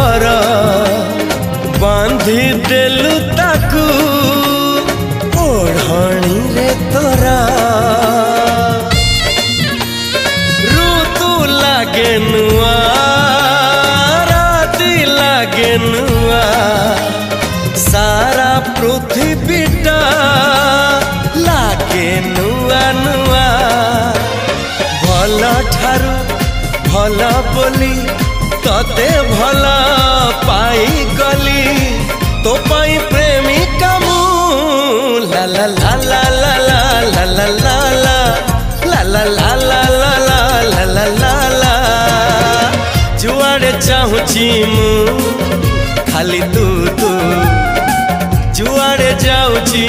घर बांधी देलु ताकू ओढ़णी रे तोरा ऋतु लागे नुआ राति लागे नुआ सारा पृथ्वीटा लागे नुआ नुआ भल ठारू भल बोली तते भल पाई गली तो पाई प्रेमिका मु ला ला ला ला ला ला ला ला ला ला ला ला ला ला ला ला ला जुआड़े चाहूची मु खाली तू तू जुआड़े जाऊची।